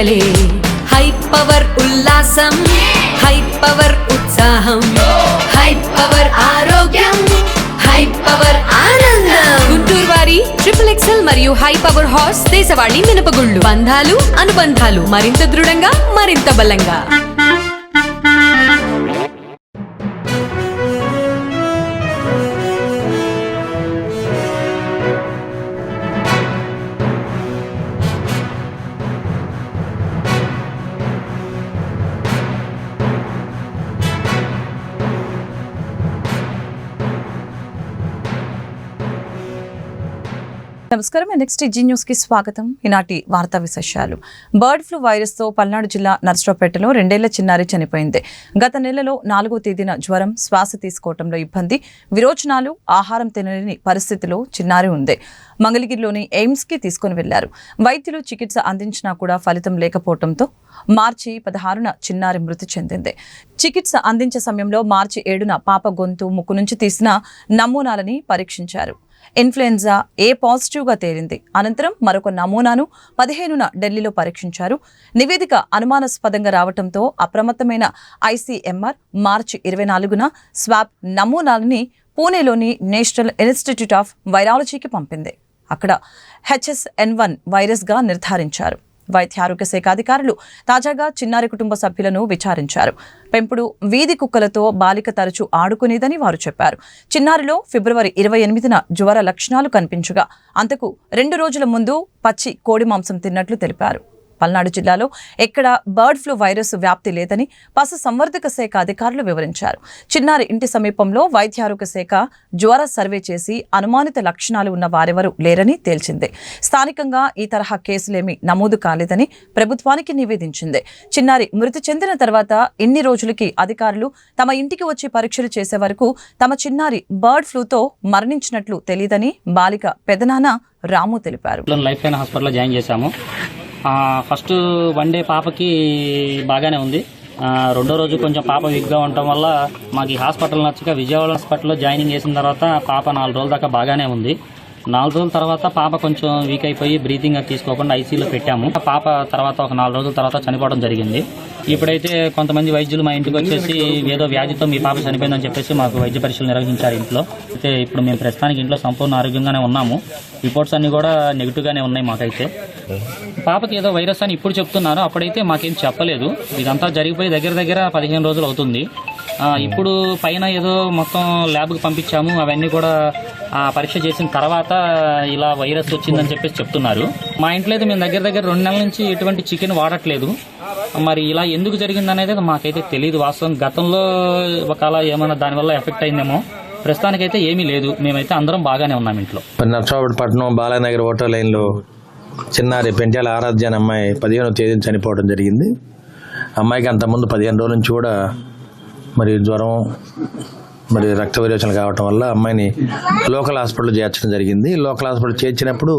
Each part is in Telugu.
పండగలే. హై పవర్ ఉల్లాసం, హై పవర్ ఉత్సాహం, హై పవర్ ఆరోగ్యం, హై పవర్ ఆనందం. గుంటూరు వారి XXL మరియు హై పవర్ హార్స్ దేశవాళీ మినపగుళ్ళు. బంధాలు అనుబంధాలు మరింత దృఢంగా, మరింత బలంగా. నమస్కారం. నెక్స్ట్ జీ న్యూస్ కి స్వాగతం. ఈనాటి వార్తా విశేషాలు. బర్డ్ ఫ్లూ వైరస్ తో పల్నాడు జిల్లా నర్సరావుపేటలో 2 ఏళ్ల చిన్నారి చనిపోయింది. గత నెలలో 4వ తేదీన జ్వరం, శ్వాస తీసుకోవడంలో ఇబ్బంది, విరోచనాలు, ఆహారం తినలేని పరిస్థితిలో చిన్నారి ఉంది. మంగళగిరిలోని ఎయిమ్స్ కి తీసుకుని వెళ్లారు. వైద్యులు చికిత్స అందించినా కూడా ఫలితం లేకపోవడంతో మార్చి 16న చిన్నారి మృతి చెందింది. చికిత్స అందించే సమయంలో మార్చి 7న పాప గొంతు, ముక్కు నుంచి తీసిన నమూనాలని పరీక్షించారు. ఇన్ఫ్లుయెంజా ఏ పాజిటివ్గా తేలింది. అనంతరం మరొక నమూనాను 15న ఢిల్లీలో పరీక్షించారు. నివేదిక అనుమానాస్పదంగా రావడంతో అప్రమత్తమైన ICMR మార్చి 24న స్వాబ్ నమూనాలని పూణేలోని నేషనల్ ఇన్స్టిట్యూట్ ఆఫ్ వైరాలజీకి పంపింది. అక్కడ HSN1 వైరస్గా నిర్ధారించారు. వైద్య ఆరోగ్య శాఖ అధికారులు తాజాగా చిన్నారి కుటుంబ సభ్యులను విచారించారు. పెంపుడు వీధి కుక్కలతో బాలిక తరచూ ఆడుకునేదని వారు చెప్పారు. చిన్నారిలో ఫిబ్రవరి 28న జ్వర లక్షణాలు కనిపించగా అంతకు 2 రోజుల ముందు పచ్చి కోడి మాంసం తిన్నట్లు తెలిపారు. పల్నాడు జిల్లాలో ఎక్కడ బర్డ్ ఫ్లూ వైరస్ వ్యాప్తి లేదని పశు సంవర్ధక శాఖ అధికారులు వివరించారు. చిన్నారి ఇంటి సమీపంలో వైద్య ఆరోగ్య శాఖ జ్వర సర్వే చేసి అనుమానిత లక్షణాలు ఉన్న వారెవరూ లేరని తేల్చింది. స్థానికంగా ఈ తరహా కేసులేమీ నమోదు కాలేదని ప్రభుత్వానికి నివేదించింది. చిన్నారి మృతి చెందిన తర్వాత ఇన్ని రోజులకి అధికారులు తమ ఇంటికి వచ్చి పరీక్షలు చేసే వరకు తమ చిన్నారి బర్డ్ ఫ్లూతో మరణించినట్లు తెలియదని బాలిక పెదనాన్న రాము తెలిపారు. లైఫ్ లైన్ హాస్పిటల్లో జాయిన్ చేశాము. ఫస్ట్ 1 డే పాపకి బాగానే ఉంది. 2వ రోజు కొంచెం పాప వీక్గా ఉండటం వల్ల మాకు ఈ హాస్పిటల్ నచ్చక విజయవాడ హాస్పిటల్లో జాయినింగ్ చేసిన తర్వాత పాప 4 రోజుల దాకా బాగానే ఉంది. 4 రోజుల తర్వాత పాప కొంచెం వీక్ అయిపోయి బ్రీతింగ్ తీసుకోకుండా ఐసీయూలో పెట్టాము. పాప తర్వాత ఒక 4 రోజుల తర్వాత చనిపోవడం జరిగింది. ఇప్పుడైతే కొంతమంది వైద్యులు మా ఇంటికి వచ్చేసి ఏదో వ్యాధితో మీ పాప చనిపోయిందని చెప్పేసి మాకు వైద్య పరీక్షలు నిర్వహించారు ఇంట్లో. అయితే ఇప్పుడు మేము ప్రస్తుతానికి ఇంట్లో సంపూర్ణ ఆరోగ్యంగానే ఉన్నాము. రిపోర్ట్స్ అన్ని కూడా నెగిటివ్గానే ఉన్నాయి. మాకైతే పాపకి ఏదో వైరస్ అని ఇప్పుడు చెప్తున్నారు. అప్పుడైతే మాకేం చెప్పలేదు. ఇదంతా జరిగిపోయి దగ్గర 15 రోజులు అవుతుంది. ఇప్పుడు పైన ఏదో మొత్తం ల్యాబ్కి పంపించాము. అవన్నీ కూడా పరీక్ష చేసిన తర్వాత ఇలా వైరస్ వచ్చిందని చెప్పేసి చెప్తున్నారు. మా ఇంట్లో అయితే మేము దగ్గర 2 నెలల నుంచి ఎటువంటి చికెన్ వాడట్లేదు. మరి ఇలా ఎందుకు జరిగిందనేది మాకైతే తెలియదు. వాస్తవం గతంలో ఒకవేళ ఏమైనా దానివల్ల ఎఫెక్ట్ అయిందేమో. ప్రస్తుతానికైతే ఏమీ లేదు. మేమైతే అందరం బాగానే ఉన్నాం ఇంట్లో. నర్సరావుపట్నం బాలానగర్ ఓటర్ లైన్లో చిన్నారి పెంట్యాల ఆరాధ్య అనే అమ్మాయి 15వ తేదీన చనిపోవడం జరిగింది. అమ్మాయికి అంతకుముందు 15 రోజుల నుంచి కూడా మరి జ్వరం, మరి రక్త విరేచనలు కావటం వల్ల అమ్మాయిని లోకల్ హాస్పిటల్ చేర్చడం జరిగింది. లోకల్ హాస్పిటల్ చేర్చినప్పుడు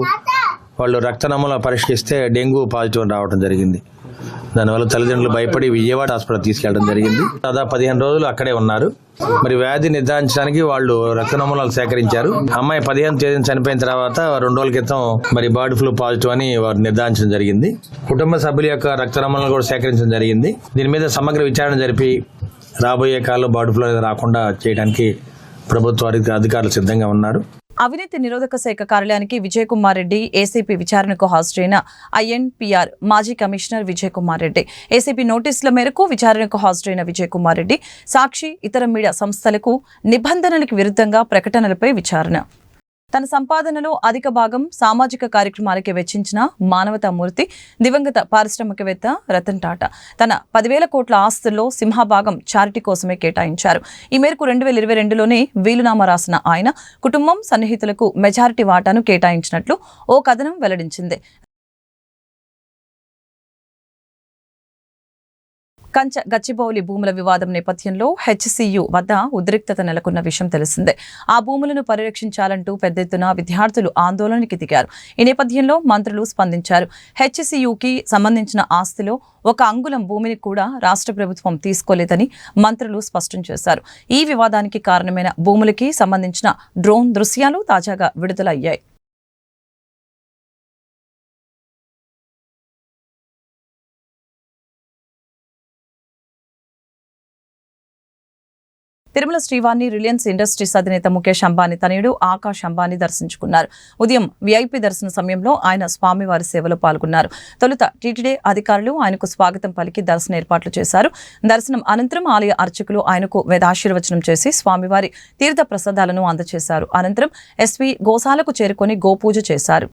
వాళ్ళు రక్త నమూనా పరీక్షిస్తే డెంగ్యూ పాజిటివ్ రావడం జరిగింది. దానివల్ల తల్లిదండ్రులు భయపడి విజయవాడ హాస్పిటల్ తీసుకెళ్లడం జరిగింది. దాదాపు 15 రోజులు అక్కడే ఉన్నారు. మరి వ్యాధి నిర్ధారించడానికి వాళ్ళు రక్త నమూనాలు సేకరించారు. అమ్మాయి 15వ తేదీన చనిపోయిన తర్వాత 2 రోజుల క్రితం మరి బర్డ్ ఫ్లూ పాజిటివ్ అని వారు నిర్ధారించడం జరిగింది. కుటుంబ సభ్యుల యొక్క రక్త నమూనాలు కూడా సేకరించడం జరిగింది. దీని మీద సమగ్ర విచారణ జరిపి రాబోయే కాలంలో బర్డ్ ఫ్లూ రాకుండా చేయడానికి ప్రభుత్వ అధికారులు సిద్ధంగా ఉన్నారు. అవినీతి నిరోధక శాఖ కార్యాలయానికి విజయ్ కుమార్ రెడ్డి ఏసీపీ విచారణకు హాజరైన INPR మాజీ కమిషనర్ విజయ్ కుమార్ రెడ్డి. ఏసీపీ నోటీసుల మేరకు విచారణకు హాజరైన విజయ్ కుమార్ రెడ్డి సాక్షి, ఇతర మీడియా సంస్థలకు నిబంధనలకు విరుద్ధంగా ప్రకటనలపై విచారణ. తన సంపాదనలో అధిక భాగం సామాజిక కార్యక్రమాలకే వెచ్చించిన మానవతామూర్తి దివంగత పారిశ్రామికవేత్త రతన్ టాటా తన 10,000 కోట్ల ఆస్తుల్లో సింహభాగం చారిటీ కోసమే కేటాయించారు. ఈ మేరకు 2022లోనే వీలునామా రాసిన ఆయన కుటుంబం, సన్నిహితులకు మెజారిటీ వాటాను కేటాయించినట్లు ఓ కథనం వెల్లడించింది. కంచ గచ్చిబౌలి భూముల వివాదం నేపథ్యంలో HCU వద్ద ఉద్రిక్తత నెలకొన్న విషయం తెలిసిందే. ఆ భూములను పరిరక్షించాలంటూ పెద్ద ఎత్తున విద్యార్థులు ఆందోళనకి దిగారు. ఈ నేపథ్యంలో మంత్రులు స్పందించారు. HCUకి సంబంధించిన ఆస్తిలో 1 అంగుళం భూమిని కూడా రాష్ట్ర ప్రభుత్వం తీసుకోలేదని మంత్రులు స్పష్టం చేశారు. ఈ వివాదానికి కారణమైన భూములకి సంబంధించిన డ్రోన్ దృశ్యాలు తాజాగా విడుదలయ్యాయి. తిరుమల శ్రీవారిని రిలయన్స్ ఇండస్ట్రీస్ అధినేత ముఖేష్ అంబానీ తనయుడు ఆకాష్ అంబానీ దర్శించుకున్నారు. ఉదయం వీఐపీ దర్శన సమయంలో ఆయన స్వామివారి సేవలో పాల్గొన్నారు. తొలుత టీటీడీ అధికారులు ఆయనకు స్వాగతం పలికి దర్శన ఏర్పాట్లు చేశారు. దర్శనం అనంతరం ఆలయ అర్చకులు ఆయనకు వేదాశీర్వచనం చేసి స్వామివారి తీర్థ ప్రసాదాలను అందజేశారు. అనంతరం ఎస్వి గోశాలకు చేరుకొని గోపూజ చేశారు.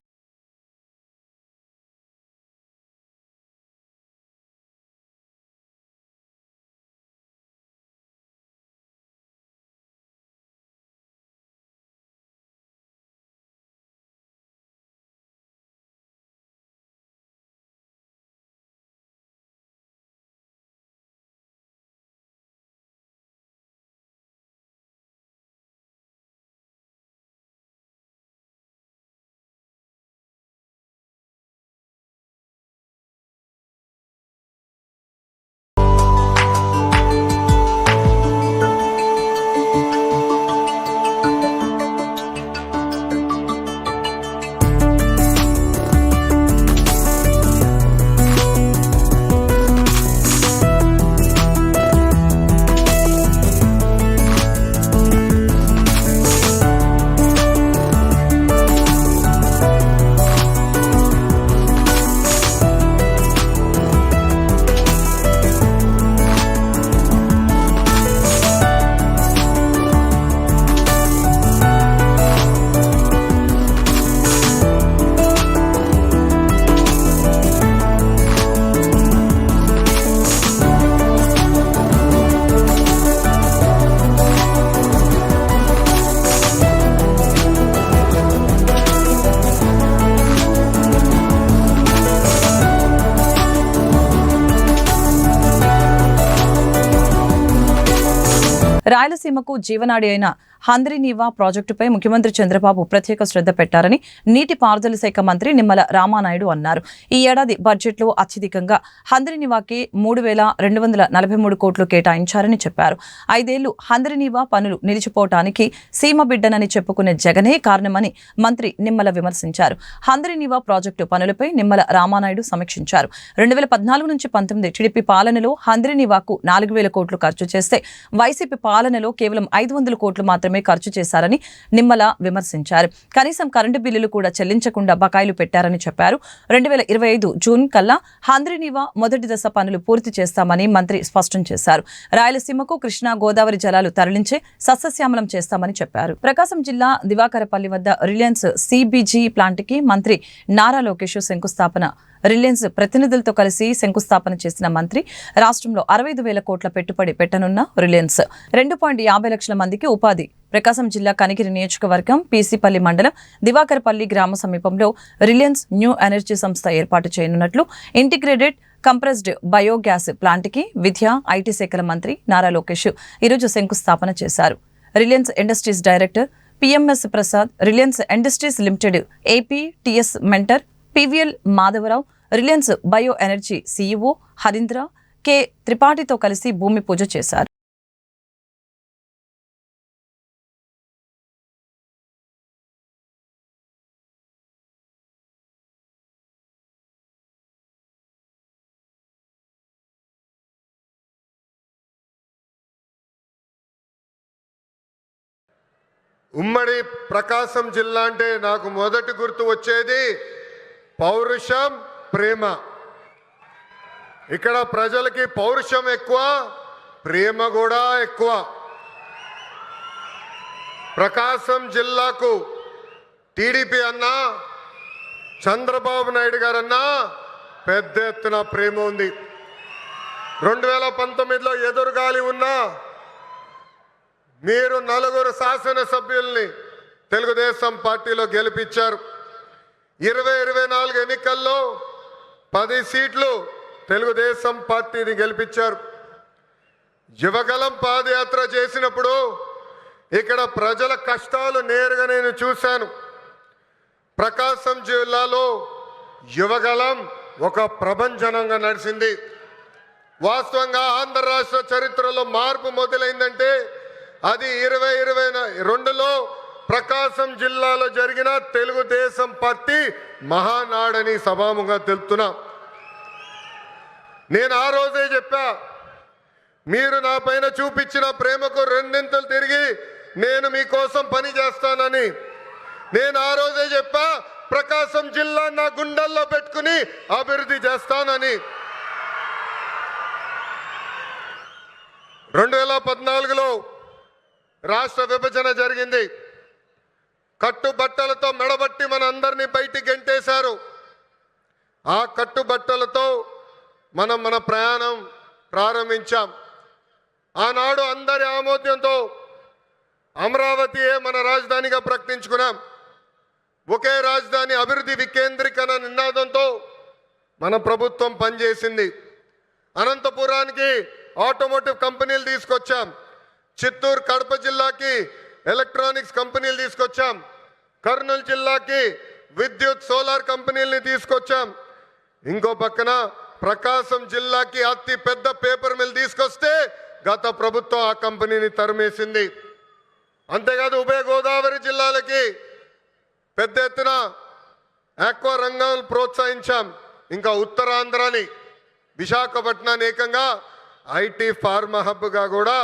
రాయలసీమకు జీవనాడి అయిన హంద్రీనీవా ప్రాజెక్టుపై ముఖ్యమంత్రి చంద్రబాబు ప్రత్యేక శ్రద్ధ పెట్టారని నీటిపారుదల శాఖ మంత్రి నిమ్మల రామానాయుడు అన్నారు. ఈ ఏడాది బడ్జెట్లో అత్యధికంగా హంద్రీనీవాకి 3,243 కోట్లు కేటాయించారని చెప్పారు. 5 ఏళ్లు హంద్రీనీవా పనులు నిలిచిపోవటానికి సీమ బిడ్డనని చెప్పుకునే జగనే కారణమని మంత్రి నిమ్మల విమర్శించారు. హంద్రీనీవా ప్రాజెక్టు పనులపై నిమ్మల రామానాయుడు సమీక్షించారు. 2014 నుంచి 19 టీడీపీ పాలనలో హంద్రీనీవాకు 4,000 కోట్లు ఖర్చు చేస్తే వైసీపీ పాలనలో కేవలం 500 కోట్లు మాత్రమే ఖర్చు చేశారని నిమ్మల విమర్శించారు. కనీసం కరెంటు బిల్లులు కూడా చెల్లించకుండా బకాయిలు పెట్టారని చెప్పారు. 2025 జూన్ కల్లా హంద్రీనీవా మొదటి దశ పనులు పూర్తి చేస్తామని మంత్రి స్పష్టం చేశారు. రాయలసీమకు కృష్ణా గోదావరి జలాలు తరలించే సస్యశ్యామలం చేస్తామని చెప్పారు. ప్రకాశం జిల్లా దివాకరపల్లి వద్ద రిలయన్స్ సిబిజీ ప్లాంట్కి మంత్రి నారా లోకేష్ శంకుస్థాపన రిలయన్స్ ప్రతినిధులతో కలిసి శంకుస్థాపన చేసిన మంత్రి రాష్ట్రంలో 65,000 కోట్ల పెట్టుబడి పెట్టనున్న రిలయన్స్ 2.50 లక్షల మందికి ఉపాధి. ప్రకాశం జిల్లా కనిగిరి నియోజకవర్గం పీసీపల్లి మండలం దివాకరపల్లి గ్రామ సమీపంలో రిలయన్స్ న్యూ ఎనర్జీ సంస్థ ఏర్పాటు చేయనున్నట్లు ఇంటిగ్రేటెడ్ కంప్రెస్డ్ బయోగ్యాస్ ప్లాంట్కి విద్యా ఐటీ శాఖల మంత్రి నారా లోకేష్ ఈరోజు శంకుస్థాపన చేశారు. Reliance Industries director PMS Prasad, Reliance Industries limited AP TS mentor PVL Madhavarao, Reliance bio energy CEO Harindra K త్రిపాఠితో కలిసి భూమి పూజ చేశారు. ఉమ్మడి ప్రకాశం జిల్లా అంటే నాకు మొదటి గుర్తు వచ్చేది పౌరుషం, ప్రేమ. ఇక్కడ ప్రజలకి పౌరుషం ఎక్కువ, ప్రేమ కూడా ఎక్కువ. ప్రకాశం జిల్లాకు టీడీపీ అన్నా, చంద్రబాబు నాయుడు గారన్నా పెద్ద ఎత్తున ప్రేమ ఉంది. 2019లో ఎదురుగాలి ఉన్నా మీరు 4 శాసనసభ్యుల్ని తెలుగుదేశం పార్టీలో గెలిపించారు. 2024 ఎన్నికల్లో 10 సీట్లు తెలుగుదేశం పార్టీని గెలిపించారు. యువగలం పాదయాత్ర చేసినప్పుడు ఇక్కడ ప్రజల కష్టాలు నేరుగా నేను చూశాను. ప్రకాశం జిల్లాలో యువగలం ఒక ప్రభంజనంగా నడిచింది. వాస్తవంగా ఆంధ్ర రాష్ట్ర చరిత్రలో మార్పు మొదలైందంటే అది 2022లో ప్రకాశం జిల్లాలో జరిగిన తెలుగుదేశం పార్టీ మహానాడని సభాముగా తెలుపుతున్నా. నేను ఆ రోజే చెప్పా, మీరు నా పైన చూపించిన ప్రేమకు రెండింతలు తిరిగి నేను మీకోసం పని చేస్తానని నేను ఆ రోజే చెప్పా. ప్రకాశం జిల్లా నా గుండెల్లో పెట్టుకుని అభివృద్ధి చేస్తానని. 2014లో రాష్ట్ర విభజన జరిగింది. కట్టుబట్టలతో మెడబట్టి మన అందరినీ బయటికి గెంటేశారు. ఆ కట్టుబట్టలతో మన ప్రయాణం ప్రారంభించాం. ఆనాడు అందరి ఆమోద్యంతో అమరావతియే మన రాజధానిగా ప్రకటించుకున్నాం. ఒకే రాజధాని అభివృద్ధి వికేంద్రీకరణ నినాదంతో మన ప్రభుత్వం పనిచేసింది. అనంతపురానికి ఆటోమోటివ్ కంపెనీలు తీసుకొచ్చాం. చిత్తూరు కడప జిల్లాకి ఎలక్ట్రానిక్స్ కంపెనీలు తీసుకొచ్చాం. కర్నూలు జిల్లాకి విద్యుత్ సోలార్ కంపెనీలని తీసుకొచ్చాం. ఇంకో పక్కన ప్రకాశం జిల్లాకి అతి పెద్ద పేపర్ మిల్ తీసుకొస్తే గత ప్రభుత్వం ఆ కంపెనీని తరిమేసింది. అంతేకాదు ఉభయ గోదావరి జిల్లాలకి పెద్ద ఎత్తున ఆక్వా రంగాలను ప్రోత్సహించాం. ఇంకా ఉత్తరాంధ్రని విశాఖపట్నాన్ని ఏకంగా ఐటీ ఫార్మా హబ్గా కూడా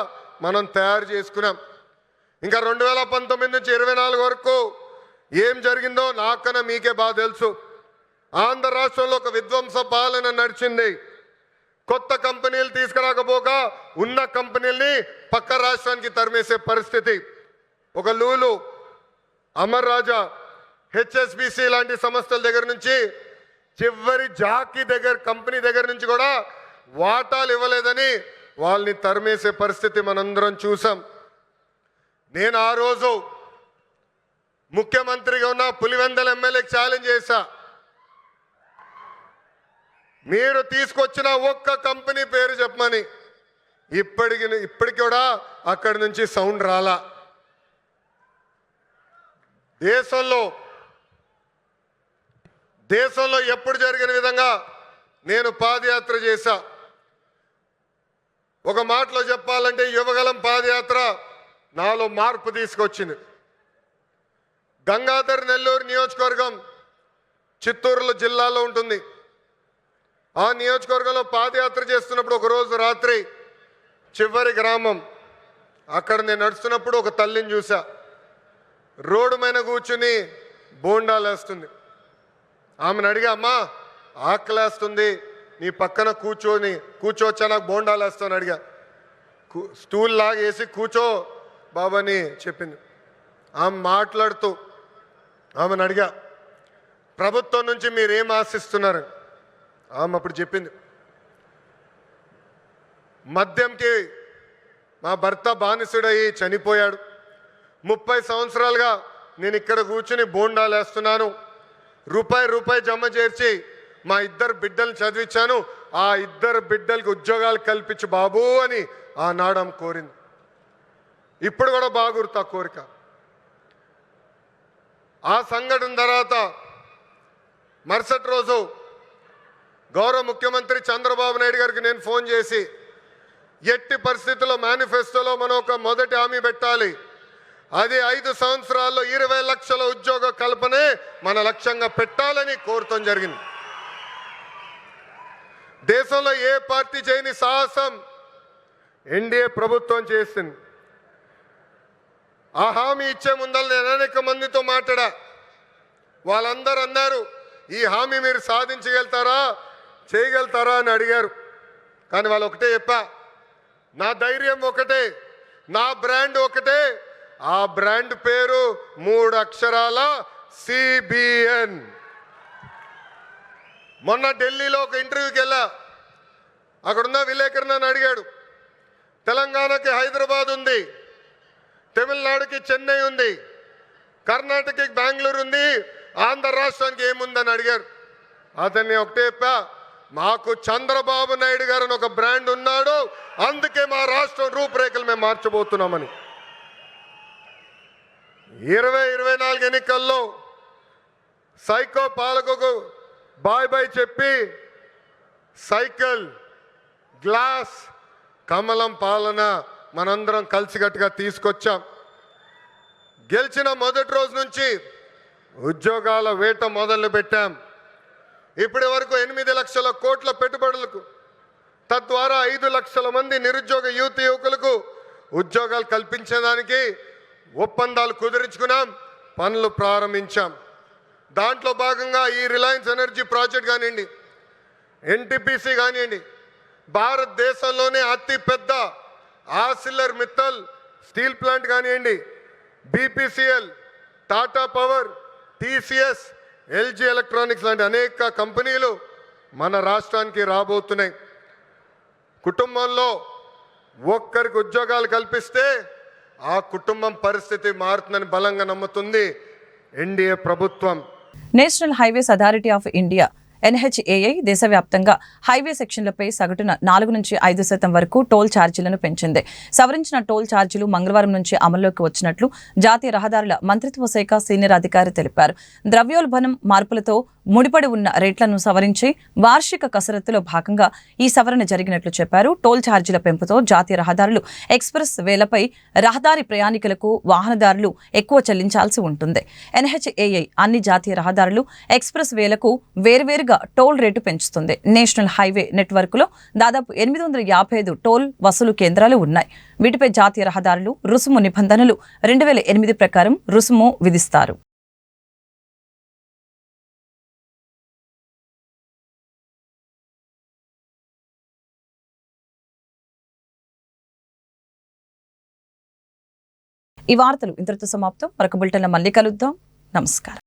మనం తయారు చేసుకున్నాం. ఇంకా 2019 నుంచి 24 వరకు ఏం జరిగిందో నాకన్నా మీకే బాగా తెలుసు. ఆంధ్ర రాష్ట్రంలో ఒక విధ్వంస పాలన నడిచింది. కొత్త కంపెనీలు తీసుకురాకపోగా ఉన్న కంపెనీల్ని పక్క రాష్ట్రానికి తరిమేసే పరిస్థితి. ఒక లూలు, అమర్ రాజా, హెచ్ఎస్బిసి లాంటి సంస్థల దగ్గర నుంచి చివరి జాకీ కంపెనీ దగ్గర నుంచి కూడా వాటాలు ఇవ్వలేదని వాళ్ళని తరిమేసే పరిస్థితి మనందరం చూసాం. నేను ఆ రోజు ముఖ్యమంత్రిగా ఉన్న పులివెందల ఎమ్మెల్యేకి ఛాలెంజ్ చేశా. మీరు తీసుకొచ్చిన ఒక్క కంపెనీ పేరు చెప్పమని. ఇప్పటికి కూడా అక్కడి నుంచి సౌండ్ రాలా. దేశంలో ఎప్పుడు జరిగిన విధంగా నేను పాదయాత్ర చేశా. ఒక మాటలో చెప్పాలంటే యువగలం పాదయాత్ర నాలో మార్పు తీసుకొచ్చింది. గంగాధర్ నెల్లూరు నియోజకవర్గం చిత్తూరు జిల్లాలో ఉంటుంది. ఆ నియోజకవర్గంలో పాదయాత్ర చేస్తున్నప్పుడు ఒకరోజు రాత్రి చివరి గ్రామం అక్కడ నేను నడుస్తున్నప్పుడు ఒక తల్లిని చూసా. రోడ్డు మీద కూర్చుని బోండాలు వేస్తుంది. ఆమెను అడిగా, అమ్మా ఆకలేస్తుంది, నీ పక్కన కూర్చోవచ్చా, నాకు బోండాలు వేస్తాను అడిగా. స్టూల్ లాగేసి కూర్చో బాబాని చెప్పింది. ఆమె మాట్లాడుతూ ఆమెను అడిగా, ప్రభుత్వం నుంచి మీరేం ఆశిస్తున్నారు? ఆమె అప్పుడు చెప్పింది, మద్యంకి మా భర్త బానిసుడయి చనిపోయాడు. 30 సంవత్సరాలుగా నేను ఇక్కడ కూర్చుని బోండాలు వేస్తున్నాను. రూపాయి జమ చేర్చి మా 2 బిడ్డలను చదివించాను. ఆ 2 బిడ్డలకి ఉద్యోగాలు కల్పించు బాబు అని ఆనాడు ఆమె కోరింది. ఇప్పుడు కూడా బాగా గుర్తు ఆ కోరిక. ఆ సంఘటన తర్వాత మరుసటి రోజు గౌరవ ముఖ్యమంత్రి చంద్రబాబు నాయుడు గారికి నేను ఫోన్ చేసి, ఎట్టి పరిస్థితుల్లో మేనిఫెస్టోలో మనం ఒక మొదటి హామీ పెట్టాలి. అది 5 సంవత్సరాల్లో 20 లక్షల ఉద్యోగ కల్పనే మన లక్ష్యంగా పెట్టాలని కోరటం జరిగింది. దేశంలో ఏ పార్టీ చేయని సాహసం ఎన్డీఏ ప్రభుత్వం చేసింది. ఆ హామీ ఇచ్చే ముందర నేను అనేక మందితో మాట్లాడా. వాళ్ళందరూ అన్నారు, ఈ హామీ మీరు సాధించగలుగుతారా, చేయగలుగుతారా అని అడిగారు. కానీ వాళ్ళు ఒకటే చెప్పా, నా ధైర్యం ఒకటే, నా బ్రాండ్ ఒకటే. ఆ బ్రాండ్ పేరు 3 అక్షరాల CBN. మొన్న ఢిల్లీలో ఒక ఇంటర్వ్యూకి వెళ్ళా. అక్కడున్న విలేకరు నన్ను అడిగాడు, తెలంగాణకి హైదరాబాద్ ఉంది, తమిళనాడుకి చెన్నై ఉంది, కర్ణాటకకి బెంగళూరు ఉంది, ఆంధ్ర రాష్ట్రానికి ఏముందని అడిగారు. అతన్ని ఒకటే చెప్పా, మాకు చంద్రబాబు నాయుడు గారు అని ఒక బ్రాండ్ ఉన్నాడు, అందుకే మా రాష్ట్రం రూపురేఖలు మేము మార్చబోతున్నామని. 2024 ఎన్నికల్లో సైకో పాలకుకు బాయ్ చెప్పి సైకిల్, గ్లాస్, కమలం పాలన మనందరం కలిసికట్టుగా తీసుకొచ్చాం. గెలిచిన మొదటి రోజు నుంచి ఉద్యోగాల వేట మొదలు పెట్టాం. ఇప్పటి వరకు 8 లక్షల కోట్ల పెట్టుబడులకు తద్వారా 5 లక్షల మంది నిరుద్యోగ యువకులకు ఉద్యోగాలు కల్పించడానికి ఒప్పందాలు కుదుర్చుకున్నాం, పనులు ప్రారంభించాం. దాంట్లో భాగంగా ఈ రిలయన్స్ ఎనర్జీ ప్రాజెక్ట్ కానివ్వండి, ఎన్టీపీసీ కానివ్వండి, భారతదేశంలోనే అతిపెద్ద ఆర్సిలర్ మిత్తల్ స్టీల్ ప్లాంట్ కానివ్వండి, BPCL, Tata power, TCS, LG electronics లాంటి అనేక కంపెనీలు మన రాష్ట్రానికి రాబోతున్నాయి. కుటుంబంలో ఒక్కరికి ఉద్యోగాలు కల్పిస్తే ఆ కుటుంబం పరిస్థితి మారుతుందని బలంగా నమ్ముతుంది ఎన్డీఏ ప్రభుత్వం. National highways authority of India NHAI దేశవ్యాప్తంగా హైవే సెక్షన్లపై సగటున 4 నుంచి 5% వరకు టోల్ ఛార్జీలను పెంచింది. సవరించిన టోల్ ఛార్జీలు మంగళవారం నుంచి అమల్లోకి వచ్చినట్లు జాతీయ రహదారుల మంత్రిత్వ శాఖ సీనియర్ అధికారి తెలిపారు. ద్రవ్యోల్బణం మార్పులతో ముడిపడి ఉన్న రేట్లను సవరించి వార్షిక కసరత్తులో భాగంగా ఈ సవరణ జరిగినట్లు చెప్పారు. టోల్ ఛార్జీల పెంపుతో జాతీయ రహదారులు, ఎక్స్ప్రెస్ వేలపై రహదారి ప్రయాణికులకు వాహనదారులు ఎక్కువ చెల్లించాల్సి ఉంటుంది. NHAI అన్ని జాతీయ రహదారులు, ఎక్స్ప్రెస్ వేలకు వేర్వేరుగా టోల్ రేటు పెంచుతుంది. నేషనల్ హైవే నెట్వర్క్ లో దాదాపు 855 టోల్ వసూలు కేంద్రాలు ఉన్నాయి. వీటిపై జాతీయ రహదారులు రుసుము నిబంధనలు 2008 ప్రకారం రుసుము విధిస్తారు. ఈ వార్తలు ఇంతటితో సమాప్తం. మరొక బులెటిన్లో మళ్ళీ కలుద్దాం. నమస్కారం.